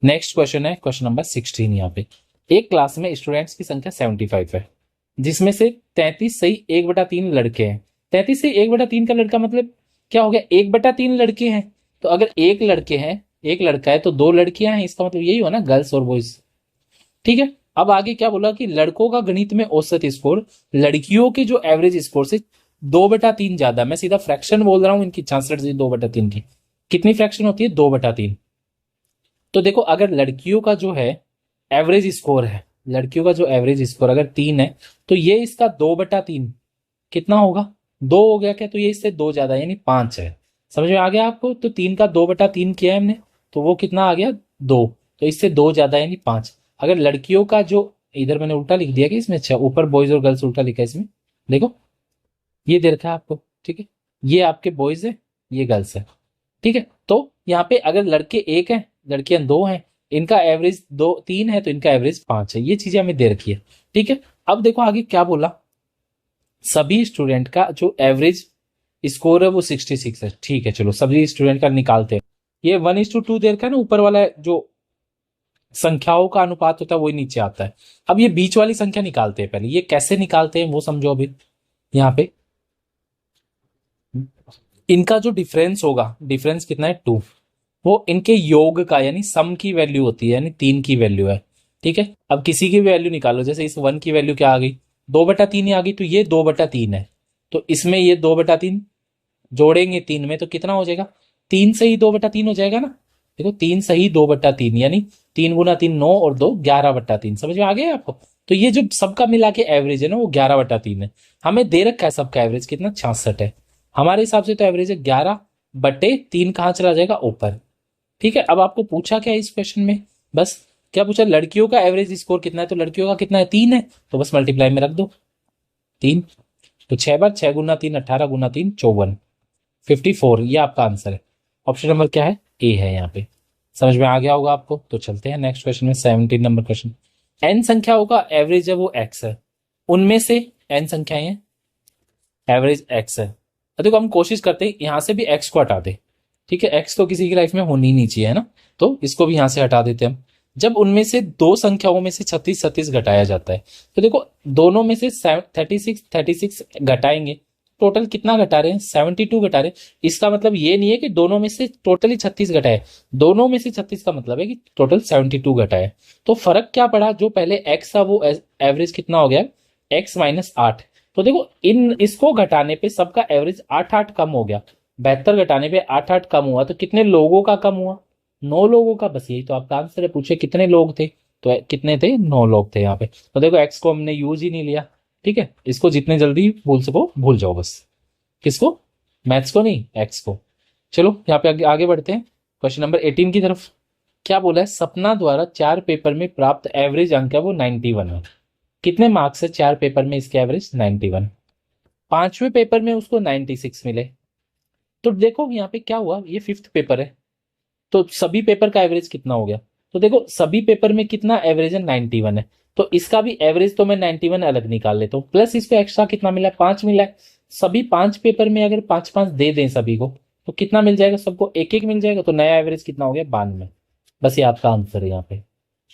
नेक्स्ट क्वेश्चन है क्वेश्चन नंबर 16। यहाँ पे एक क्लास में स्टूडेंट्स की संख्या 75 है, जिसमें से 33 सही 1/3 लड़के हैं। 33 से 1/3 का लड़का मतलब क्या हो गया, 1/3 लड़के हैं। तो अगर एक लड़के हैं, एक लड़का है, तो 2 लड़कियां हैं, इसका मतलब यही हो ना, गर्ल्स और बॉयज, ठीक है। अब आगे क्या बोला कि लड़कों का गणित में औसत स्कोर लड़कियों के जो एवरेज स्कोर से 2/3 ज्यादा। मैं सीधा फ्रैक्शन बोल रहा हूं इनकी, 66 से 2/3 की कितनी फ्रैक्शन होती है, 2/3। तो देखो अगर लड़कियों का जो है एवरेज स्कोर है, लड़कियों का जो एवरेज स्कोर अगर 3 है, तो ये इसका 2/3 कितना होगा, 2 हो गया क्या, तो ये इससे 2 ज्यादा यानी 5 है। समझ में आ गया आपको। तो 3 का 2/3 किया है हमने, तो वो कितना आ गया 2, तो इससे 2 ज्यादा यानी 5। अगर लड़कियों का जो, इधर मैंने उल्टा लिख दिया कि इसमें, अच्छा ऊपर बॉयज और गर्ल्स उल्टा लिखा है इसमें, देखो ये दे रखा है आपको, ठीक है। ये आपके बॉयज है, ये गर्ल्स है, ठीक है। तो यहाँ पे अगर लड़के 1 है, लड़कियां 2 हैं, इनका एवरेज 3 है, तो इनका एवरेज 5 है। ये चीजें हमें दे रखी है, ठीक है। अब देखो आगे क्या बोला, सभी स्टूडेंट का जो एवरेज स्कोर है वो 66 है, ठीक है। चलो सभी स्टूडेंट का निकालते हैं। ये 1:2 दे रखा है ना, ऊपर वाला जो संख्याओं का अनुपात होता है वही नीचे आता है। अब ये बीच वाली संख्या निकालते हैं, पहले ये कैसे निकालते हैं वो समझो। अभी यहाँ पे इनका जो डिफरेंस होगा, डिफरेंस कितना है 2, वो इनके योग का यानी सम की वैल्यू होती है, यानी 3 की वैल्यू है, ठीक है। अब किसी की वैल्यू निकालो, जैसे इस 1 की वैल्यू क्या आ गई, 2/3 ही आ गई, तो ये 2/3 है। तो इसमें ये 2/3 जोड़ेंगे 3 में तो कितना हो जाएगा, 3 से ही 2/3 हो जाएगा ना। देखो 3 सही 2/3 यानी 3 गुना 3 9 और 2 11/3। समझ में आ गया आपको। तो ये जो सबका मिला के एवरेज है ना वो 11/3 है। हमें दे रखा है सबका एवरेज कितना, 66 है। हमारे हिसाब से तो एवरेज है 11/3, कहाँ चला जाएगा ऊपर, ठीक है। अब आपको पूछा क्या इस क्वेश्चन में, बस क्या पूछा, लड़कियों का एवरेज स्कोर कितना है, तो लड़कियों का कितना है 3 है, तो बस मल्टीप्लाई में रख दो 3। तो 6 बार 6 गुना 3 18 गुना 3 54, 54 ये आपका आंसर है। ऑप्शन नंबर क्या है, ए है यहाँ पे। समझ में आ गया होगा आपको। तो चलते हैं नेक्स्ट क्वेश्चन में, 17 नंबर क्वेश्चन। एन संख्याओं का एवरेज है वो एक्स है, उनमें से एन संख्याएं हैं, एवरेज एक्स है। तो देखो हम कोशिश करते हैं यहां से भी एक्स को हटा दे, ठीक है, एक्स तो किसी की लाइफ में होनी नहीं चाहिए, है ना, तो इसको भी यहां से हटा देते हैं हम। जब उनमें से दो संख्याओं में से 36 घटाया जाता है, तो देखो दोनों में से 36 घटाएंगे, टोटल कितना घटा रहे हैं, 72 घटा रहे हैं। इसका मतलब ये नहीं है कि दोनों में से टोटली 36 घटाए, दोनों में से 36 का मतलब है कि टोटल 72 घटाए। तो फर्क क्या पड़ा, जो पहले एक्स था वो एवरेज कितना हो गया, x-8। तो देखो इन इसको घटाने पे सबका एवरेज 8-8 कम हो गया, 72 घटाने पे 8-8 कम हुआ, तो कितने लोगों का कम हुआ, 9 लोगों का। बस यही तो आपका आंसर है, पूछे कितने लोग थे, तो कितने थे, 9 लोग थे यहाँ पे। तो देखो एक्स को हमने यूज ही नहीं लिया, ठीक है, इसको जितने जल्दी भूल सको भूल जाओ बस। किसको, मैथ्स को नहीं, एक्स को। चलो यहाँ पे आगे बढ़ते हैं क्वेश्चन नंबर 18 की तरफ। क्या बोला है, सपना द्वारा 4 पेपर में प्राप्त एवरेज अंक है वो 91 है। कितने मार्क्स है 4 पेपर में, इसके एवरेज 91। पांचवें पेपर में उसको 96 मिले। तो देखो यहाँ पे क्या हुआ, ये 5th पेपर है, तो सभी पेपर का एवरेज कितना हो गया, तो देखो सभी पेपर में कितना एवरेज है, 91 है। तो इसका भी एवरेज तो मैं 91 अलग निकाल लेता हूँ, प्लस इसको एक्स्ट्रा कितना मिला है, 5 मिला है। सभी 5 पेपर में अगर 5-5 दे दें सभी को, तो कितना मिल जाएगा, सबको एक एक मिल जाएगा, तो नया एवरेज कितना हो गया, 92। बस ये आपका आंसर है यहाँ पे।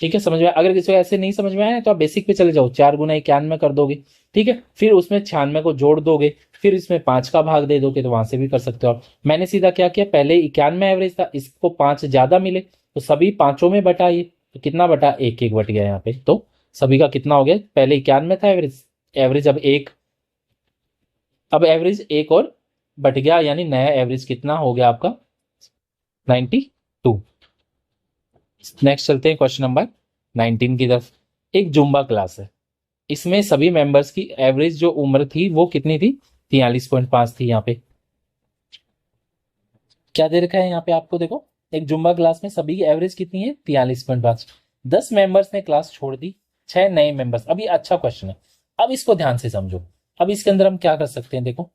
ठीक है, समझ में अगर किसी को ऐसे नहीं समझ में आया तो आप बेसिक पे चले जाओ, 4 × 91 कर दोगे, ठीक है, फिर उसमें 96 को जोड़ दोगे, फिर इसमें 5 का भाग दे दोगे, तो वहां से भी कर सकते हो आप। मैंने सीधा क्या किया, पहले 91 एवरेज था, इसको 5 ज्यादा मिले, तो सभी पांचों में बटा, ये तो कितना बटा, एक एक बट गया यहाँ पे, तो सभी का कितना हो गया, पहले 91 था एवरेज, एवरेज अब एवरेज एक और बट गया, यानी नया एवरेज कितना हो गया आपका, 92। नेक्स्ट चलते हैं क्वेश्चन नंबर 19 की तरफ। एक जुम्बा क्लास है, इसमें सभी मेंबर्स की एवरेज जो उम्र थी वो कितनी थी, 43.5 थी। यहाँ पे क्या दे रखा है यहाँ पे आपको, देखो एक जुम्बा क्लास में सभी की एवरेज कितनी है, 43.5। 10 मेंबर्स ने क्लास छोड़ दी, 6 नए मेंबर्स। अभी अच्छा क्वेश्चन है, अब इसको ध्यान से समझो। अब इसके अंदर हम क्या कर सकते हैं, देखो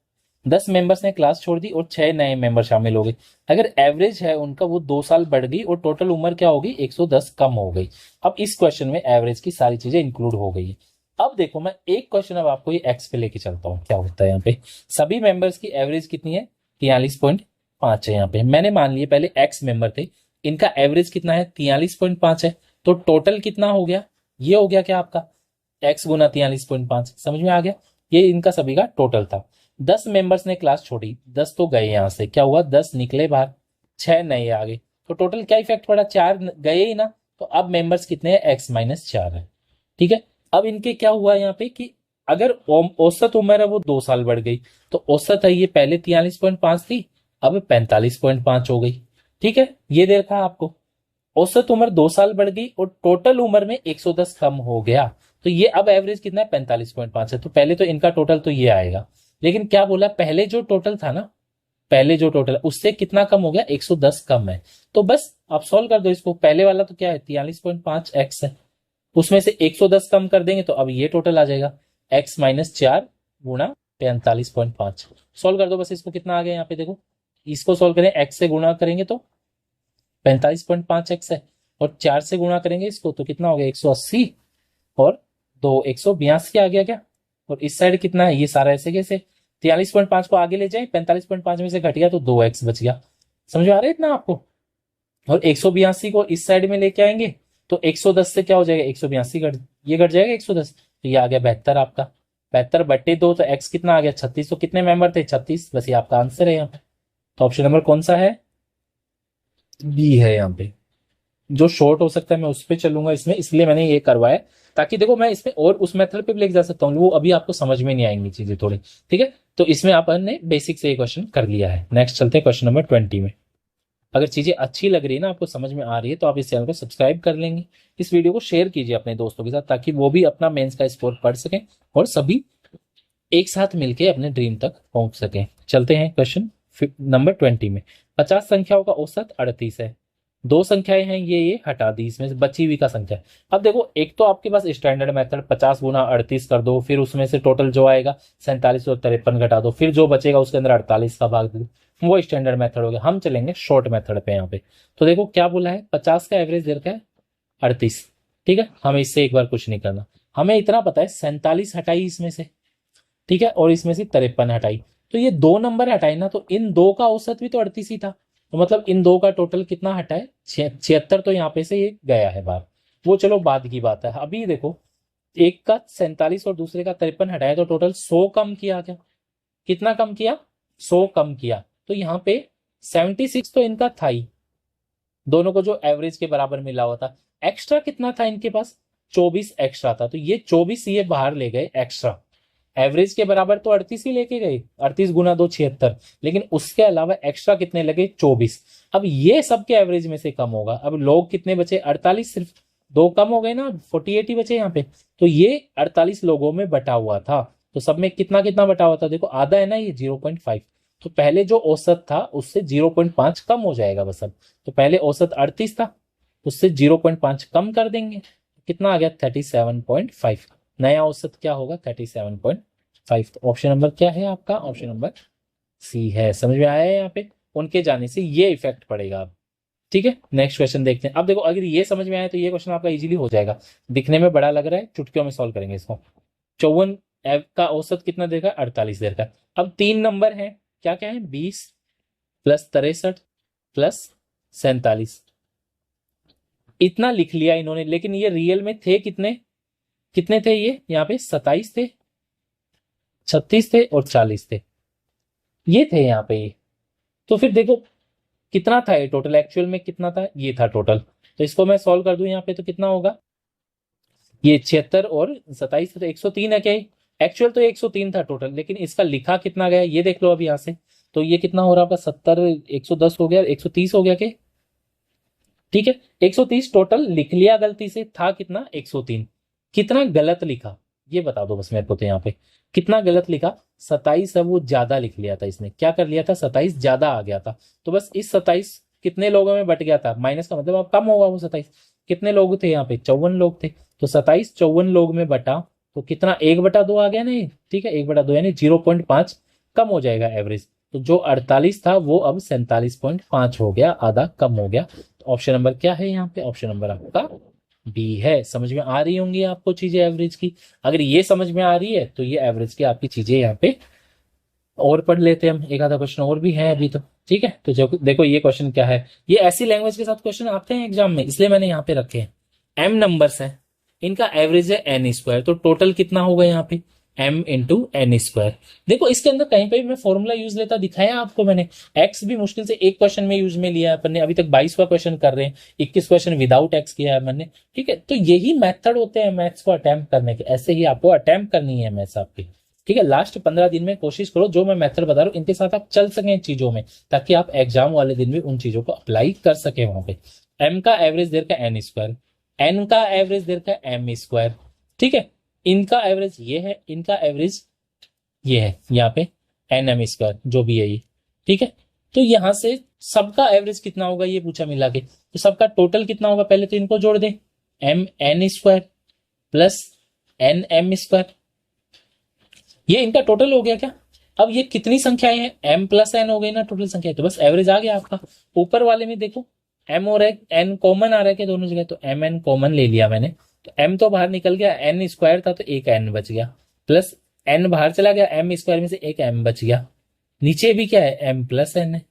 10 मेंबर्स ने क्लास छोड़ दी और 6 नए मेंबर शामिल हो गए। अगर एवरेज है उनका वो 2 साल बढ़ गई और टोटल उम्र क्या हो गई, 110 कम हो गई। अब इस क्वेश्चन में एवरेज की सारी चीजें इंक्लूड हो गई है। अब देखो मैं एक क्वेश्चन अब आपको ये एक्स पे लेके चलता हूँ, क्या होता है यहाँ पे, सभी मेंबर्स की एवरेज कितनी है, 43.5 है। यहाँ पे मैंने मान लिए पहले एक्स मेंबर थे, इनका एवरेज कितना है, 43.5 है, तो टोटल कितना हो गया, ये हो गया क्या आपका, एक्स गुना 43.5। समझ में आ गया, ये इनका सभी का टोटल था। 10 मेंबर्स ने क्लास छोड़ी, 10 तो गए यहां से, क्या हुआ, 10 निकले बाहर, 6 नए आ गए, तो टोटल क्या इफेक्ट पड़ा, 4 गए ही ना, तो अब मेंबर्स कितने हैं, x-4 है। ठीक है, अब इनके क्या हुआ यहाँ पे कि अगर औसत उम्र है वो 2 साल बढ़ गई, तो औसत है ये पहले 43.5 थी, अब 45.5 हो गई। ठीक है, ये देखा आपको, औसत उम्र 2 साल बढ़ गई और टोटल उम्र में 110 कम हो गया, तो ये अब एवरेज कितना है, 45.5 है। तो पहले तो इनका टोटल तो ये आएगा, लेकिन क्या बोला, पहले जो टोटल था ना, पहले जो टोटल उससे कितना कम हो गया, 110 कम है। तो बस आप सॉल्व कर दो इसको, पहले वाला तो क्या है, 43.5 एक्स है, उसमें से 110 कम कर देंगे तो अब ये टोटल आ जाएगा, x-4 गुणा 45.5। सॉल्व कर दो बस इसको, कितना आ गया यहाँ पे देखो, इसको सॉल्व करें, एक्स से गुणा करेंगे तो 45.5 एक्स है, और 4 से गुणा करेंगे इसको तो कितना हो गया, 180, और 182 आ गया क्या, और इस साइड कितना है, ये सारा ऐसे कैसे, 43.5 को आगे ले जाए, 45.5 में से घट गया तो 2x बच गया। समझ में आ रहा है इतना आपको, और 182 को इस साइड में लेके आएंगे तो 110 से क्या हो जाएगा, 182 ये घट जाएगा 110, तो ये आ गया 72 आपका, 72/2, तो x कितना आ गया, 36। तो कितने मेंबर थे, 36। बस ये आपका आंसर है यहाँ पे। तो ऑप्शन नंबर कौन सा है, बी है यहाँ पे। जो शॉर्ट हो सकता है मैं उस पर चलूंगा इसमें, इसलिए मैंने ये करवाया, ताकि देखो मैं इसमें और उस मेथड पे भी लेके जा सकता हूँ, वो अभी आपको समझ में नहीं आएंगी चीजें थोड़ी। ठीक है, तो इसमें आपने बेसिक से ये क्वेश्चन कर लिया है। नेक्स्ट चलते हैं क्वेश्चन नंबर 20 में। अगर चीजें अच्छी लग रही है ना, आपको समझ में आ रही है, तो आप इस चैनल को सब्सक्राइब कर लेंगे, इस वीडियो को शेयर कीजिए अपने दोस्तों के साथ, ताकि वो भी अपना मेंस का स्कोर पढ़ सकें और सभी एक साथ मिलकर अपने ड्रीम तक पहुंच सकें। चलते हैं क्वेश्चन नंबर 20 में। 50 संख्याओं का औसत 38 है, 2 संख्याएं हैं, ये हटा दी, इसमें से बची हुई का संख्या। अब देखो एक तो आपके पास स्टैंडर्ड मेथड 50 गुना 38 कर दो, फिर उसमें से टोटल जो आएगा 47 और 53 घटा दो, फिर जो बचेगा उसके अंदर 48 का भाग दे दो, वो स्टैंडर्ड मेथड हो गया। हम चलेंगे शॉर्ट मेथड पे यहाँ पे। तो देखो क्या बोला है, 50 का एवरेज दे रखा है 38। ठीक है, हमें इससे एक बार कुछ नहीं करना, हमें इतना पता है 47 हटाई इसमें से, ठीक है, और इसमें से 53 हटाई, तो ये 2 नंबर हटाई ना, तो इन 2 का औसत भी तो 38 ही था, तो मतलब इन दो का टोटल कितना हटा है, 76। तो यहाँ पे से ये गया है बाहर, वो चलो बाद की बात है। अभी देखो एक का 47 और दूसरे का 53 हटाया तो टोटल 100 कम किया क्या, कितना कम किया, 100 कम किया। तो यहाँ पे 76 तो इनका था ही, दोनों को जो एवरेज के बराबर मिला हुआ था। एक्स्ट्रा कितना था इनके पास, 24 एक्स्ट्रा था, तो ये 24 ये बाहर ले गए एक्स्ट्रा। एवरेज के बराबर तो 38 ही लेके गए, 38 गुना 2 76, लेकिन उसके अलावा एक्स्ट्रा कितने लगे, 24। अब ये सबके एवरेज में से कम होगा। अब लोग कितने बचे, 48, सिर्फ दो कम हो गए ना, 48 ही बचे यहाँ पे। तो ये 48 लोगों में बटा हुआ था, तो सब में कितना कितना बटा हुआ था, देखो आधा है ना ये 0.5। तो पहले जो औसत था उससे 0.5 कम हो जाएगा बस। अब तो पहले औसत 38 था, उससे 0.5 कम कर देंगे, कितना आ गया 37.5। नया औसत क्या होगा 37.5। तो ऑप्शन नंबर क्या है आपका, ऑप्शन नंबर सी है। समझ में आया है, यहाँ पे उनके जाने से ये इफेक्ट पड़ेगा अब। ठीक है, नेक्स्ट क्वेश्चन देखते हैं। अब देखो अगर ये समझ में आया तो ये क्वेश्चन आपका इजीली हो जाएगा, दिखने में बड़ा लग रहा है, चुटकियों में सॉल्व करेंगे इसको। 54 का औसत कितना देगा, 48 देर का। अब 3 नंबर है, क्या क्या है, 20 प्लस 63 प्लस 47। इतना लिख लिया इन्होंने, लेकिन ये रियल में थे कितने, कितने थे ये, यहाँ पे 27 थे, 36 थे और 40 थे, ये थे यहाँ पे ये। तो फिर देखो कितना था ये टोटल, एक्चुअल में कितना था, ये था टोटल। तो इसको मैं सॉल्व कर दूं यहाँ पे तो कितना होगा, ये 76 और 27 तो 103 है क्या, एक्चुअल तो 103 था टोटल, लेकिन इसका लिखा कितना गया ये देख लो अब यहाँ से। तो ये कितना हो रहा आपका 70, 110 हो गया, 130 हो गया क्या, ठीक है 130 टोटल लिख लिया गलती से, था कितना 103। कितना गलत लिखा ये बता दो बस मेरे को, तो यहाँ पे कितना गलत लिखा, 27 है वो ज्यादा लिख लिया था इसने, क्या कर लिया था 27 ज्यादा आ गया था। तो बस इस 27 कितने लोगों में बट गया था, माइनस का मतलब अब कम होगा वो 27। कितने लोग थे यहाँ पे, 54 लोग थे, तो 27 54 लोग में बटा तो कितना 1/2 आ गया ना ये, ठीक है 1/2 यानी 0.5 कम हो जाएगा एवरेज। तो जो 48 था वो अब 47.5 हो गया, आधा कम हो गया। तो ऑप्शन नंबर क्या है यहाँ पे, ऑप्शन नंबर आपका बी है। समझ में आ रही होंगी आपको चीजें एवरेज की, अगर ये समझ में आ रही है तो ये एवरेज की आपकी चीजें यहाँ पे। और पढ़ लेते हैं हम, एक आधा क्वेश्चन और भी है अभी तो, ठीक है। तो जो देखो ये क्वेश्चन क्या है, ये ऐसी लैंग्वेज के साथ क्वेश्चन आते हैं एग्जाम में, इसलिए मैंने यहाँ पे रखे हैं। एम नंबर्स है, इनका एवरेज है एन स्क्वायर, तो टोटल कितना होगा यहाँ पे m इंटू एन स्क्वायर। देखो इसके अंदर कहीं पे भी मैं फॉर्मूला यूज लेता दिखाया आपको मैंने, x भी मुश्किल से एक क्वेश्चन में यूज में लिया है अपन ने, अभी तक 22वां क्वेश्चन कर रहे हैं, 21 क्वेश्चन विदाउट x किया है मैंने, ठीक है। तो यही मेथड होते हैं मैथ्स को अटेम्प्ट करने के, ऐसे ही आपको अटेम्प्ट करनी है मैथ्स आपकी, ठीक है। लास्ट 15 दिन में कोशिश करो जो मैं मेथड बता रहा हूँ इनके साथ आप चल सकें चीजों में, ताकि आप एग्जाम वाले दिन भी उन चीजों को अप्लाई कर सके वहां पे। m का एवरेज देर का एन स्क्वायर, n का एवरेज देर का एम स्क्वायर, ठीक है। इनका एवरेज ये है, इनका एवरेज ये है यहाँ पे एन एम स्क्वायर जो भी है ये, ठीक है। तो यहां से सबका एवरेज कितना होगा ये पूछा मिला के, तो सबका टोटल कितना होगा, पहले तो इनको जोड़ दे, M N square plus N M square, ये इनका टोटल हो गया क्या। अब ये कितनी संख्याएं हैं, m प्लस एन हो गई ना टोटल संख्या, तो बस एवरेज आ गया आपका। ऊपर वाले में देखो m और n कॉमन आ रहा है क्या दोनों जगह, तो एम एन कॉमन ले लिया मैंने, तो m तो बाहर निकल गया, n स्क्वायर था तो एक n बच गया, प्लस n बाहर चला गया, m स्क्वायर में से एक m बच गया, नीचे भी क्या है m प्लस n है।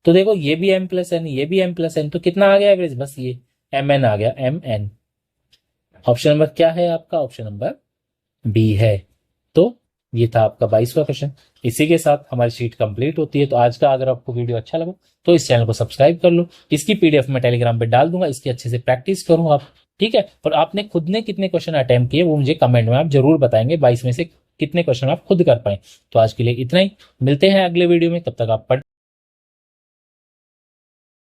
तो देखो ये भी m प्लस n, ये भी m प्लस n, तो कितना आ गया एवरेज, बस ये mn आ गया, mn। ऑप्शन नंबर क्या है आपका, ऑप्शन नंबर बी है। तो ये था आपका 22वां क्वेश्चन। इसी के साथ हमारी शीट कंप्लीट होती है। तो आज का अगर आपको वीडियो अच्छा लगा तो इस चैनल को सब्सक्राइब कर लो, इसकी पीडीएफ मैं टेलीग्राम पे डाल दूंगा, इसकी अच्छे से प्रैक्टिस करो आप, ठीक है। और आपने खुद ने कितने क्वेश्चन अटेम्प्ट किए वो मुझे कमेंट में आप जरूर बताएंगे, 22 में से कितने क्वेश्चन आप खुद कर पाए। तो आज के लिए इतना ही, मिलते हैं अगले वीडियो में, तब तक आप पढ़